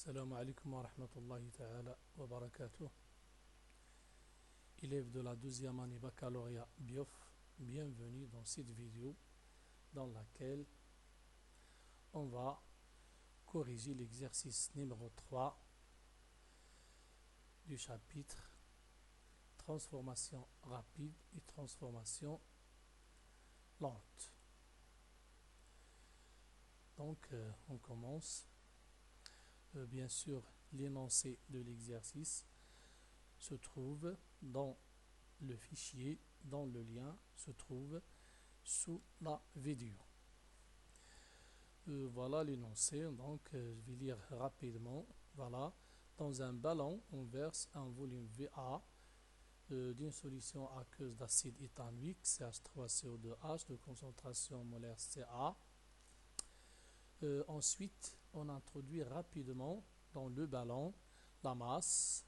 Assalamu alaikum wa rahmatullahi ta'ala wa barakatuh. Élèves de la deuxième année baccalauréat BIOF, bienvenue dans cette vidéo dans laquelle on va corriger l'exercice numéro 3 du chapitre transformation rapide et transformation lente. Donc on commence. Bien sûr, l'énoncé de l'exercice se trouve dans le fichier, dans le lien, se trouve sous la vidéo. Voilà l'énoncé, donc je vais lire rapidement. Voilà, dans un ballon, on verse un volume VA d'une solution aqueuse d'acide éthanolique CH3CO2H de concentration molaire Ca. Ensuite, on introduit rapidement dans le ballon la masse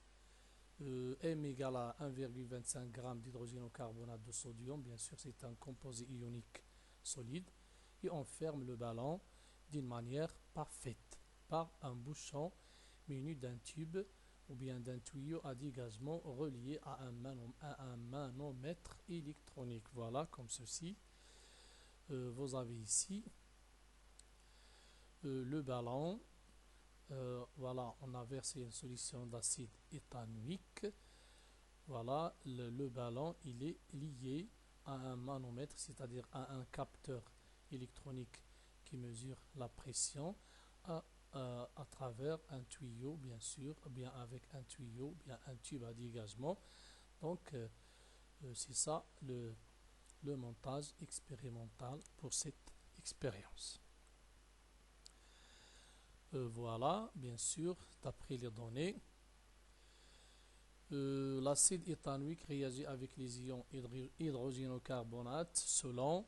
M égale à 1,25 g d'hydrogène au carbonate de sodium. Bien sûr, c'est un composé ionique solide. Et on ferme le ballon d'une manière parfaite par un bouchon muni d'un tube ou bien d'un tuyau à dégagement relié à un manomètre électronique. Voilà, comme ceci. Vous avez ici le ballon. Voilà, on a versé une solution d'acide éthanoïque. Voilà, le ballon, il est lié à un manomètre, c'est-à-dire à un capteur électronique qui mesure la pression à travers un tuyau, bien sûr, bien avec un tuyau, bien un tube à dégagement. Donc, c'est ça le montage expérimental pour cette expérience. Voilà, bien sûr, d'après les données, l'acide éthanoïque réagit avec les ions hydrogénocarbonate selon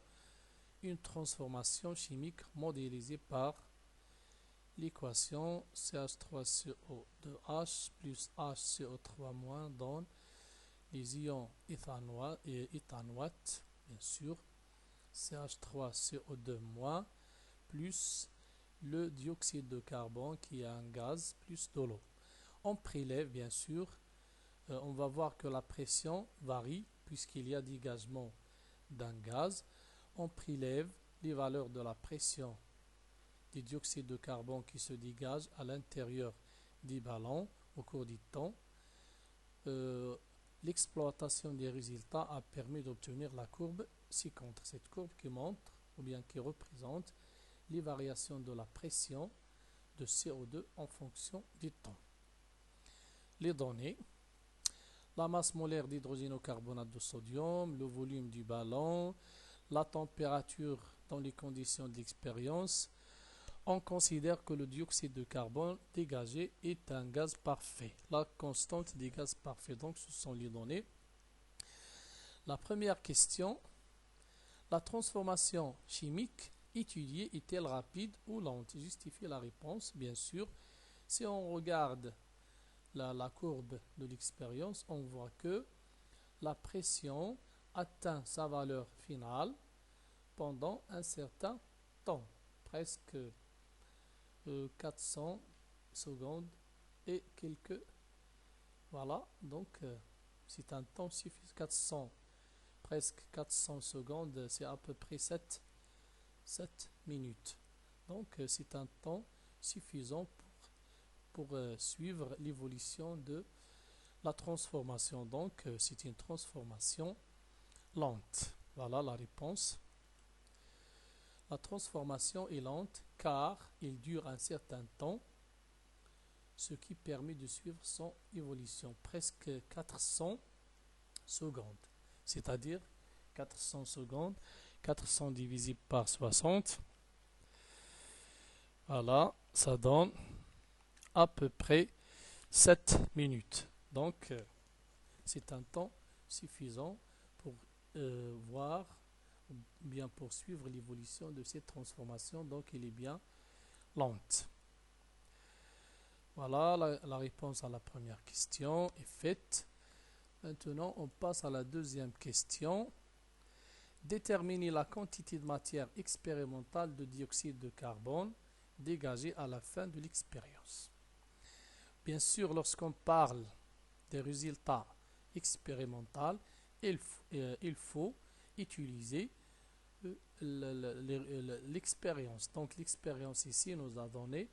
une transformation chimique modélisée par l'équation CH3CO2H plus HCO3- donne les ions éthanoate, bien sûr, CH3CO2- plus le dioxyde de carbone qui est un gaz plus de l'eau. On prélève, bien sûr, on va voir que la pression varie puisqu'il y a dégagement d'un gaz. On prélève les valeurs de la pression du dioxyde de carbone qui se dégage à l'intérieur du ballon au cours du temps. L'exploitation des résultats a permis d'obtenir la courbe ci-contre. Cette courbe qui montre ou bien qui représente les variations de la pression de CO2 en fonction du temps. Les données: la masse molaire d'hydrogène au carbonate de sodium, le volume du ballon, la température dans les conditions de l'expérience. On considère que le dioxyde de carbone dégagé est un gaz parfait. La constante des gaz parfaits, donc ce sont les données. La première question: la transformation chimique étudiée est-elle rapide ou lente? Justifiez la réponse, bien sûr. Si on regarde la courbe de l'expérience, on voit que la pression atteint sa valeur finale pendant un certain temps, presque 400 secondes et quelques. Voilà, donc c'est un temps suffisant. Presque 400 secondes, c'est à peu près 7 minutes. Donc c'est un temps suffisant pour suivre l'évolution de la transformation. Donc c'est une transformation lente. Voilà la réponse. La transformation est lente car il dure un certain temps, ce qui permet de suivre son évolution, presque 400 secondes. C'est-à-dire 400 secondes, 400 divisé par 60. Voilà, ça donne à peu près 7 minutes. Donc, c'est un temps suffisant pour voir ou bien poursuivre l'évolution de cette transformation. Donc, il est bien lente. Voilà, la réponse à la première question est faite. Maintenant, on passe à la deuxième question. Déterminer la quantité de matière expérimentale de dioxyde de carbone dégagée à la fin de l'expérience. Bien sûr, lorsqu'on parle des résultats expérimentaux, il faut utiliser l'expérience. Donc l'expérience ici nous a donné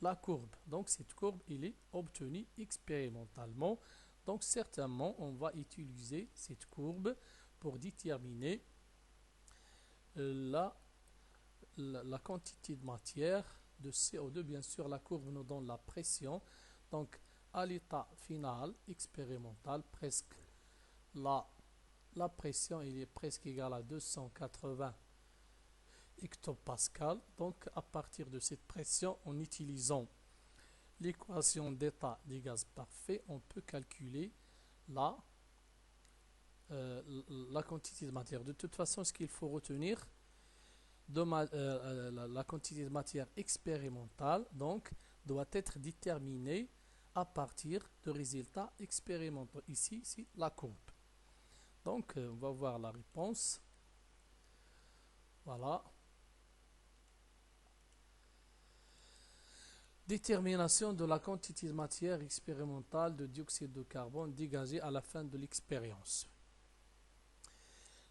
la courbe. Donc cette courbe, elle est obtenue expérimentalement. Donc certainement, on va utiliser cette courbe pour déterminer la quantité de matière de CO2. Bien sûr, la courbe nous donne la pression. Donc à l'état final expérimental, presque la pression il est presque égale à 280 hectopascal. Donc à partir de cette pression, en utilisant l'équation d'état des gaz parfaits, on peut calculer la quantité de matière. De toute façon, ce qu'il faut retenir, la quantité de matière expérimentale donc doit être déterminée à partir de résultats expérimentaux. Ici, c'est la courbe. Donc, on va voir la réponse. Voilà. Détermination de la quantité de matière expérimentale de dioxyde de carbone dégagée à la fin de l'expérience.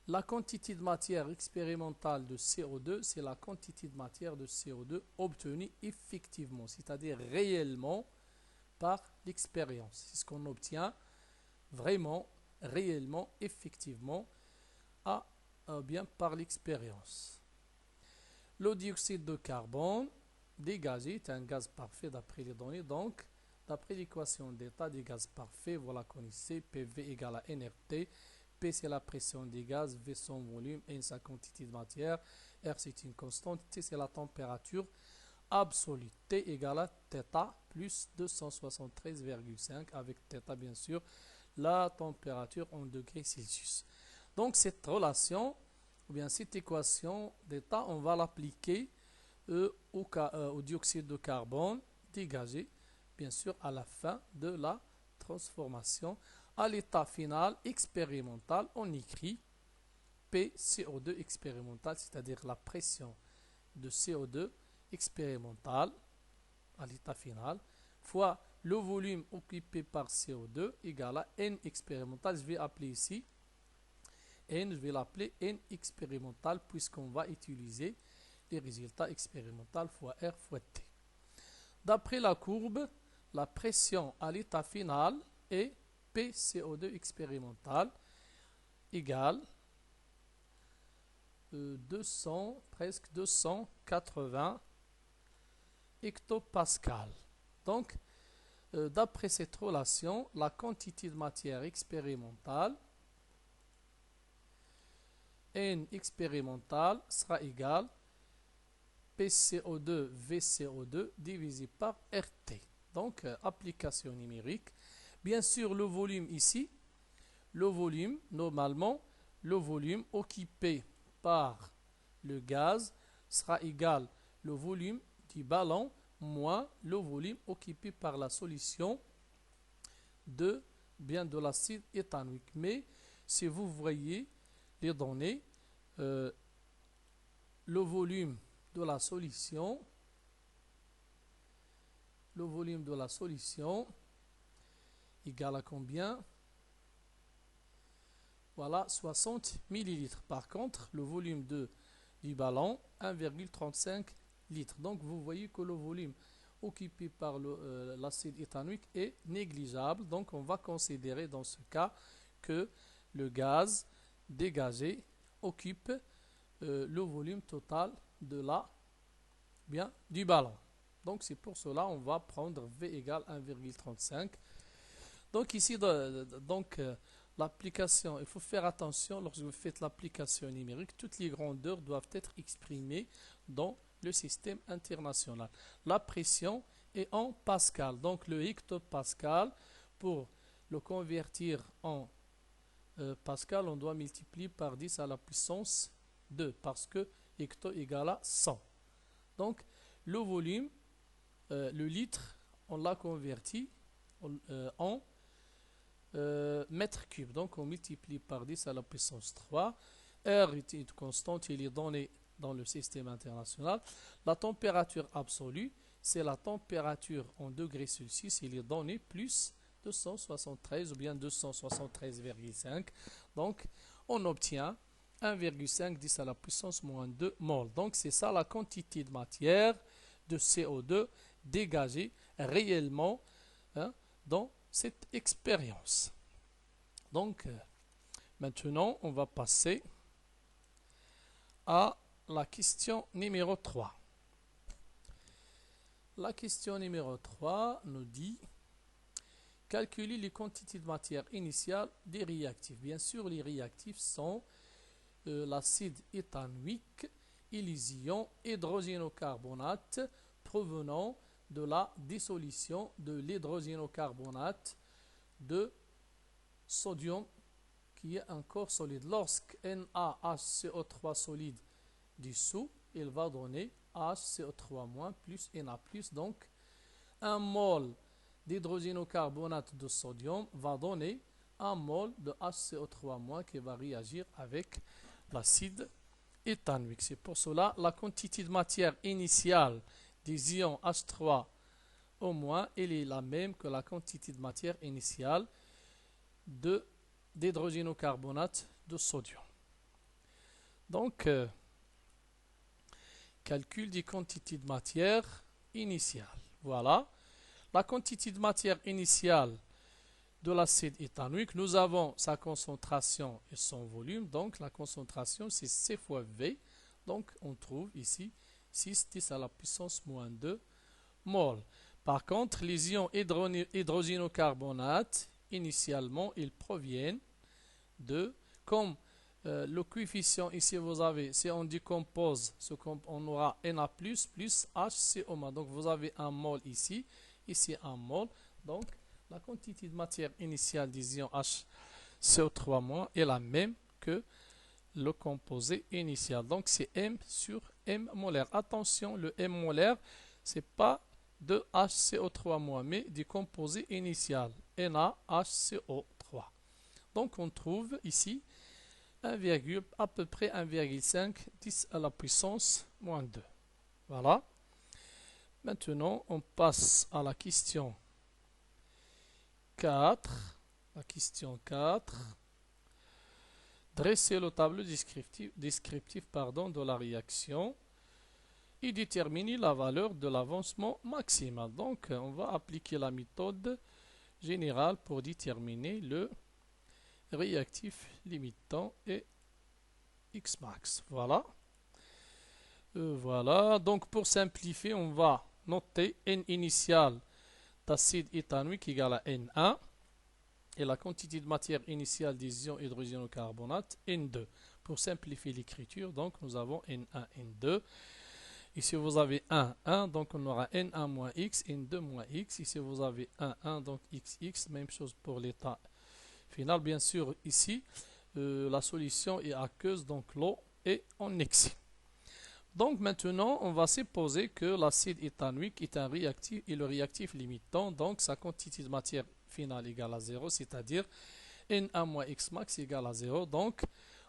La quantité de matière expérimentale de CO2, c'est la quantité de matière de CO2 obtenue effectivement, c'est-à-dire réellement par l'expérience. C'est ce qu'on obtient vraiment, réellement, effectivement, bien par l'expérience. Le dioxyde de carbone dégagé est un gaz parfait d'après les données. Donc, d'après l'équation d'état des gaz parfaits, vous la connaissez, PV égale à nRT. P c'est la pression des gaz, V son volume, N sa quantité de matière, R c'est une constante, T c'est la température absolue. T égale à θ plus 273,5 avec θ bien sûr la température en degrés Celsius. Donc cette relation ou bien cette équation d'état, on va l'appliquer au dioxyde de carbone dégagé bien sûr à la fin de la transformation. À l'état final expérimental, on écrit P CO2 expérimental, c'est-à-dire la pression de CO2 expérimental à l'état final, fois le volume occupé par CO2 égale à N expérimental. Je vais appeler ici N, je vais l'appeler N expérimental puisqu'on va utiliser les résultats expérimentaux fois R fois T. D'après la courbe, la pression à l'état final est PCO2 expérimental égale presque 280 hectopascal. Donc, d'après cette relation, la quantité de matière expérimentale N expérimentale sera égale PCO2 VCO2 divisé par RT. Donc, application numérique. Bien sûr, le volume ici, le volume, normalement, le volume occupé par le gaz sera égal au volume du ballon moins le volume occupé par la solution de l'acide éthanoïque. Mais si vous voyez les données, le volume de la solution égale à combien? Voilà, 60 millilitres. Par contre, le volume du ballon, 1,35 litres. Donc, vous voyez que le volume occupé par l'acide éthanoïque est négligeable. Donc, on va considérer dans ce cas que le gaz dégagé occupe le volume total du ballon. Donc, c'est pour cela on va prendre V égale 1,35. Donc, ici, l'application, il faut faire attention lorsque vous faites l'application numérique, toutes les grandeurs doivent être exprimées dans le système international. La pression est en pascal, donc le hectopascal, pour le convertir en pascal, on doit multiplier par 10 à la puissance 2, parce que hecto égale à 100. Donc le volume, le litre, on l'a converti en mètres cubes. Donc on multiplie par 10 à la puissance 3. R est une constante, il est donné dans le système international. La température absolue, c'est la température en degrés Celsius, il est donné plus 273 ou bien 273,5. Donc, on obtient 1,5 10 à la puissance moins 2 mol. Donc, c'est ça la quantité de matière de CO2 dégagée réellement dans cette expérience. Donc, maintenant, on va passer à la question numéro 3. La question numéro 3 nous dit calculer les quantités de matière initiale des réactifs. Bien sûr, les réactifs sont l'acide éthanoïque et les ions hydrogénocarbonate provenant de la dissolution de l'hydrogénocarbonate de sodium qui est un corps solide. Lorsque NaHCO3 solide dissous, il va donner HCO3- plus Na+. Donc, un mol d'hydrogénocarbonate de sodium va donner un mol de HCO3- qui va réagir avec l'acide éthanoïque. C'est pour cela la quantité de matière initiale des ions H3O- elle est la même que la quantité de matière initiale d'hydrogénocarbonate de sodium. Donc, calcul des quantités de matière initiale. Voilà. La quantité de matière initiale de l'acide éthanoïque, nous avons sa concentration et son volume. Donc, la concentration, c'est C fois V. Donc, on trouve ici 6 10 à la puissance moins 2 mol. Par contre, les ions hydrogénocarbonate, initialement, ils proviennent comme le coefficient ici, vous avez, si on décompose, on aura Na+, plus HCO-. Donc, vous avez un mol ici un mol. Donc, la quantité de matière initiale des ions HCO3- est la même que le composé initial. Donc, c'est M sur M molaire. Attention, le M molaire, c'est pas de HCO3- mais du composé initial, NaHCO3. Donc, on trouve ici à peu près 1,5 10 à la puissance moins 2. Voilà. Maintenant, on passe à la question 4. La question 4. Dresser le tableau descriptif de la réaction et déterminer la valeur de l'avancement maximal. Donc, on va appliquer la méthode générale pour déterminer le réactif limitant et Xmax. Voilà. Voilà. Donc, pour simplifier, on va noter N initial d'acide éthanoïque égale à N1 et la quantité de matière initiale des ions hydrogénocarbonate N2. Pour simplifier l'écriture, donc nous avons N1, N2. Ici vous avez 1, 1, donc on aura N1 moins X, N2 moins X. Ici vous avez 1, 1, donc XX. Même chose pour l'état final. Bien sûr, ici, la solution est aqueuse, donc l'eau est en excès. Donc maintenant, on va supposer que l'acide éthanoïque est un réactif et le réactif limitant, donc sa quantité de matière finale égale à 0, c'est-à-dire N1 moins Xmax égale à 0. Donc,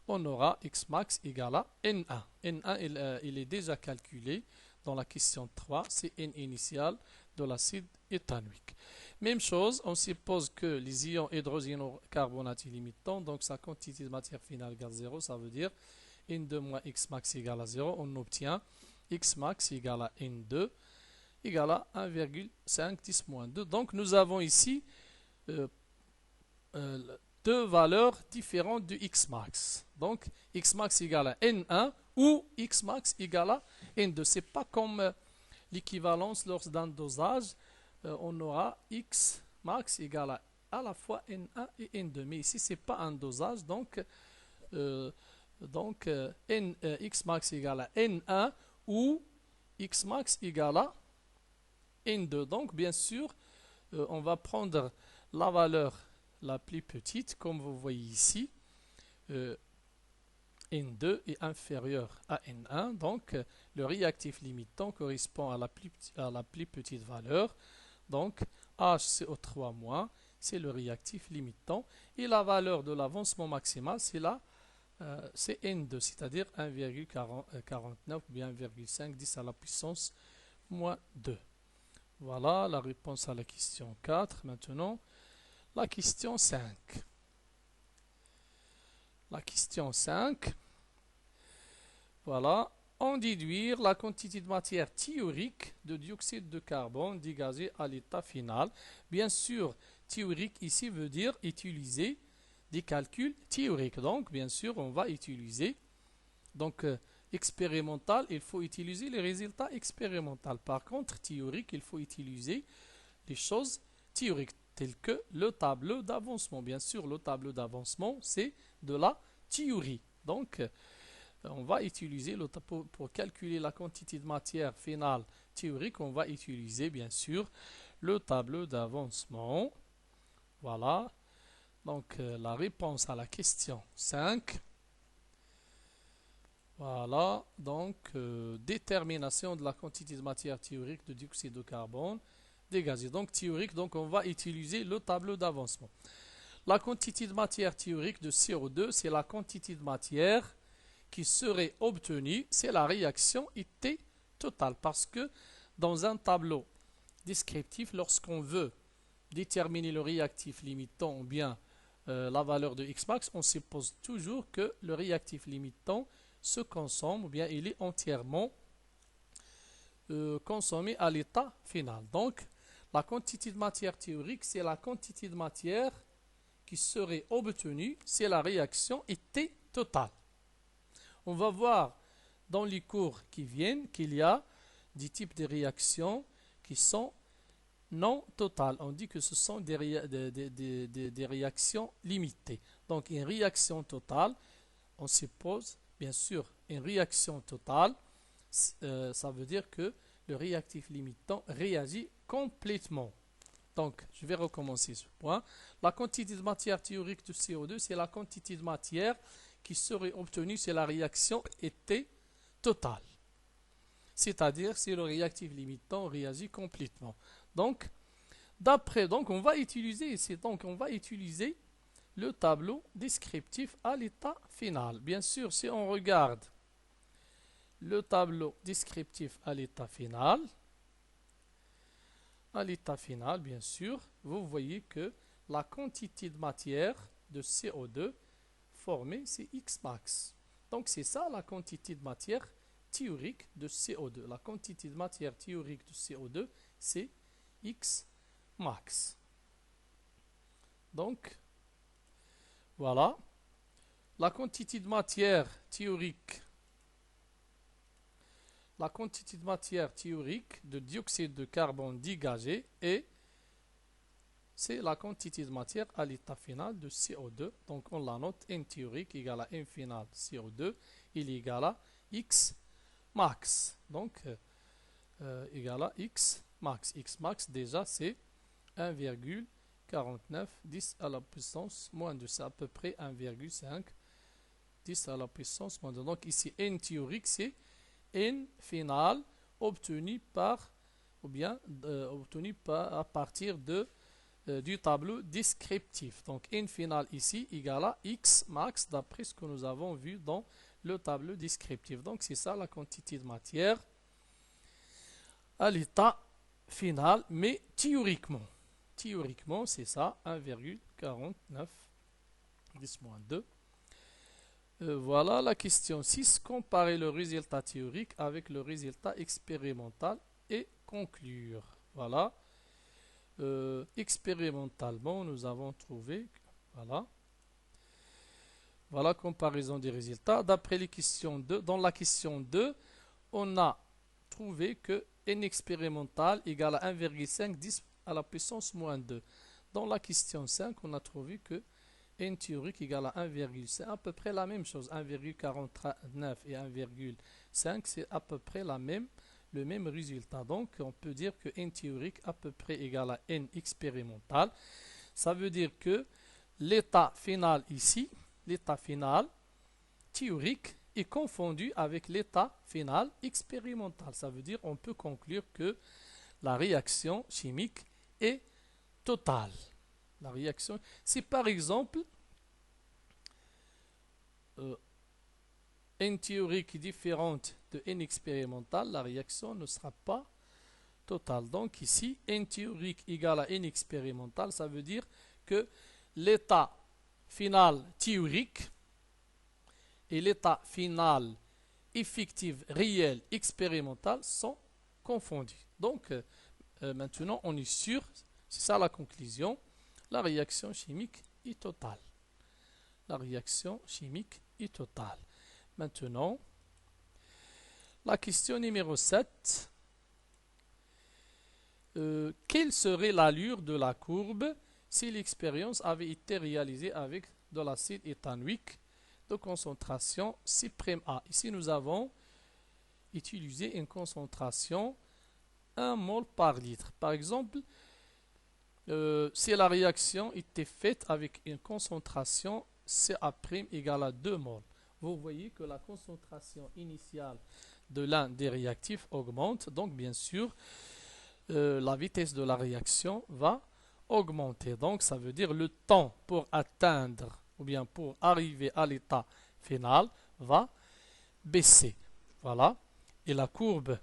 on aura Xmax égale à N1. N1, il est déjà calculé dans la question 3, c'est N initial de l'acide éthanoïque. Même chose, on suppose que les ions hydrogénocarbonate est limitant, donc sa quantité de matière finale égale à 0, ça veut dire N2 moins Xmax égale à 0, on obtient Xmax égale à N2 égale à 1,5 10 moins 2. Donc nous avons ici deux valeurs différentes du Xmax. Donc Xmax égale à N1 ou Xmax égale à N2. Ce n'est pas comme l'équivalence lors d'un dosage, on aura Xmax égale à la fois N1 et N2. Mais ici, ce n'est pas un dosage, donc Xmax égale à N1 ou Xmax égale à N2. Donc, bien sûr, on va prendre la valeur la plus petite, comme vous voyez ici. N2 est inférieur à N1. Donc, le réactif limitant correspond à la plus petite valeur. Donc, HCO3-, c'est le réactif limitant. Et la valeur de l'avancement maximal, c'est N2, c'est-à-dire 1,49 ou bien 1,5 10 à la puissance moins 2. Voilà la réponse à la question 4. Maintenant, la question 5. La question 5. Voilà. En déduire la quantité de matière théorique de dioxyde de carbone dégagée à l'état final. Bien sûr, théorique ici veut dire utiliser des calculs théoriques. Donc, bien sûr, on va utiliser. Donc, expérimental, il faut utiliser les résultats expérimentaux. Par contre, théorique, il faut utiliser les choses théoriques telles que le tableau d'avancement. Bien sûr, le tableau d'avancement, c'est de la théorie. Donc, on va utiliser pour calculer la quantité de matière finale théorique, on va utiliser bien sûr le tableau d'avancement. Voilà. Donc, la réponse à la question 5. Voilà. Donc, détermination de la quantité de matière théorique de dioxyde de carbone dégagée. Donc, théorique, donc on va utiliser le tableau d'avancement. La quantité de matière théorique de CO2, c'est la quantité de matière qui serait obtenue, c'est la réaction T totale. Parce que dans un tableau descriptif, lorsqu'on veut déterminer le réactif limitant ou bien la valeur de Xmax, on suppose toujours que le réactif limitant se consomme ou bien il est entièrement consommé à l'état final. Donc, la quantité de matière théorique, c'est la quantité de matière qui serait obtenue, c'est la réaction T totale. On va voir dans les cours qui viennent qu'il y a des types de réactions qui sont non totales. On dit que ce sont des réactions limitées. Donc une réaction totale, on suppose bien sûr une réaction totale, ça veut dire que le réactif limitant réagit complètement. Donc je vais recommencer ce point. La quantité de matière théorique de CO2, c'est la quantité de matière qui serait obtenue si la réaction était totale. C'est-à-dire si le réactif limitant réagit complètement. Donc, on va utiliser ici, on va utiliser le tableau descriptif à l'état final. Bien sûr, si on regarde le tableau descriptif à l'état final, bien sûr, vous voyez que la quantité de matière de CO2 formée, c'est Xmax. Donc, c'est ça la quantité de matière théorique de CO2. La quantité de matière théorique de CO2, c'est Xmax. Donc, voilà. La quantité de matière théorique de dioxyde de carbone dégagé c'est la quantité de matière à l'état final de CO2. Donc on la note N théorique égale à N final CO2, il est égal à X max. Donc égal à X max. X max déjà c'est 1,49 10 à la puissance moins 2. C'est à peu près 1,5 10 à la puissance moins 2. Donc ici N théorique c'est N final obtenu par à partir du tableau descriptif. Donc N final ici égale à X max d'après ce que nous avons vu dans le tableau descriptif. Donc c'est ça la quantité de matière à l'état final, mais théoriquement. Théoriquement, c'est ça, 1,49 10-2. Voilà la question 6. Comparer le résultat théorique avec le résultat expérimental et conclure. Voilà. Expérimentalement, nous avons trouvé, voilà comparaison des résultats. D'après les questions 2, dans la question 2, on a trouvé que n expérimental égale à 1,5 10 à la puissance moins 2. Dans la question 5, on a trouvé que n théorique égale à 1,5, à peu près la même chose. 1,49 et 1,5, c'est à peu près le même résultat. Donc, on peut dire que n théorique à peu près égale à n expérimental. Ça veut dire que l'état final ici, l'état final théorique est confondu avec l'état final expérimental. Ça veut dire qu'on peut conclure que la réaction chimique est totale. La réaction, si par exemple n théorique est différente de n expérimental, la réaction ne sera pas total. Donc ici, n théorique égale à n expérimental, ça veut dire que l'état final théorique et l'état final effectif, réel, expérimental sont confondus. Donc maintenant, on est sûr, c'est ça la conclusion, la réaction chimique est totale. La réaction chimique est totale. Maintenant, la question numéro 7. Quelle serait l'allure de la courbe si l'expérience avait été réalisée avec de l'acide éthanoïque de concentration C'A? Ici, nous avons utilisé une concentration 1 mol par litre. Par exemple, si la réaction était faite avec une concentration Ca' égale à 2 mol, vous voyez que la concentration initiale de l'un des réactifs augmente. Donc, bien sûr, la vitesse de la réaction va augmenter. Donc, ça veut dire le temps pour atteindre ou bien pour arriver à l'état final va baisser. Voilà. Et la courbe,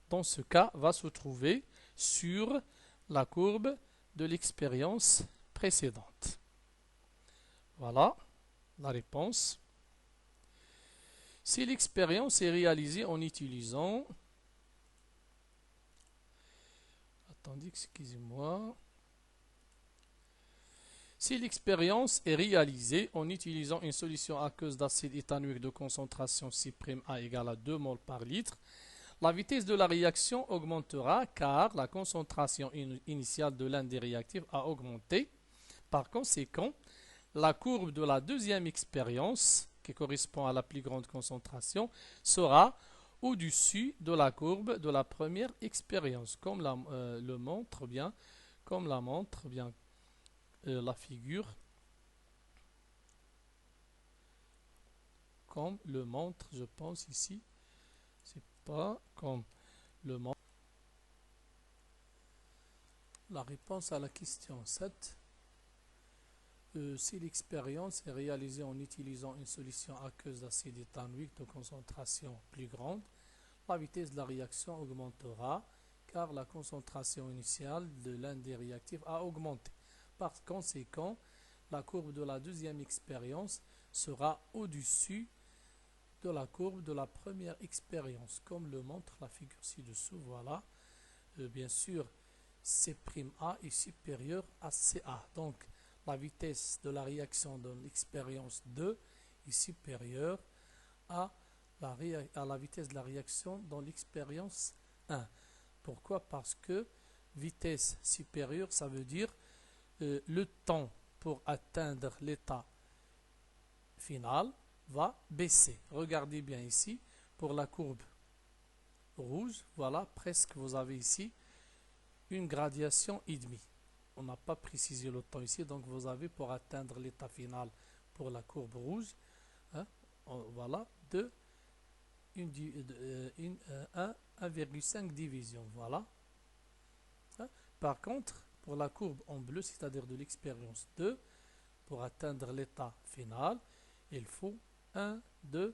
dans ce cas, va se trouver sur la courbe de l'expérience précédente. Voilà la réponse. Si l'expérience est réalisée en utilisant... Attendez, excusez-moi. Si l'expérience est réalisée en utilisant une solution aqueuse d'acide éthanoïque de concentration C'A égale à 2 mol par litre, la vitesse de la réaction augmentera car la concentration initiale de l'un des réactifs a augmenté. Par conséquent, la courbe de la deuxième expérience, qui correspond à la plus grande concentration, sera au-dessus de la courbe de la première expérience, comme la montre bien la figure, comme le montre, je pense ici, c'est pas comme le montre. La réponse à la question 7. Si l'expérience est réalisée en utilisant une solution aqueuse d'acide éthanoïque de concentration plus grande, la vitesse de la réaction augmentera car la concentration initiale de l'un des réactifs a augmenté. Par conséquent, la courbe de la deuxième expérience sera au-dessus de la courbe de la première expérience, comme le montre la figure ci-dessous. Voilà. Bien sûr, C'A est supérieur à Ca. Donc, la vitesse de la réaction de l'expérience 2 est supérieure à la vitesse de la réaction dans l'expérience 1. Pourquoi? Parce que vitesse supérieure, ça veut dire le temps pour atteindre l'état final va baisser. Regardez bien ici, pour la courbe rouge, voilà, presque vous avez ici une gradation et demie. On n'a pas précisé le temps ici, donc vous avez pour atteindre l'état final pour la courbe rouge, hein, voilà, 1,5 division, voilà. Hein. Par contre, pour la courbe en bleu, c'est-à-dire de l'expérience 2, pour atteindre l'état final, il faut 1, 2,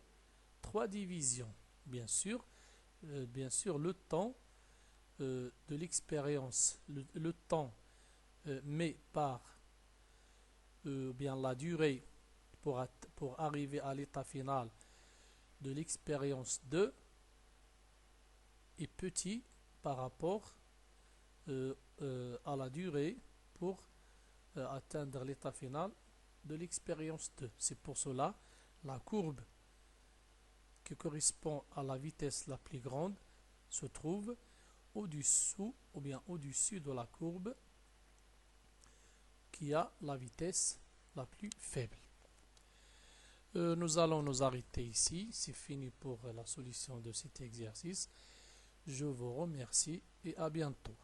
3 divisions. Bien sûr, le temps de l'expérience, le temps mais par bien la durée pour arriver à l'état final de l'expérience 2 est petit par rapport à la durée pour atteindre l'état final de l'expérience 2. C'est pour cela la courbe qui correspond à la vitesse la plus grande se trouve au-dessous ou bien au-dessus de la courbe qui a la vitesse la plus faible. Nous allons nous arrêter ici. C'est fini pour la solution de cet exercice. Je vous remercie et à bientôt.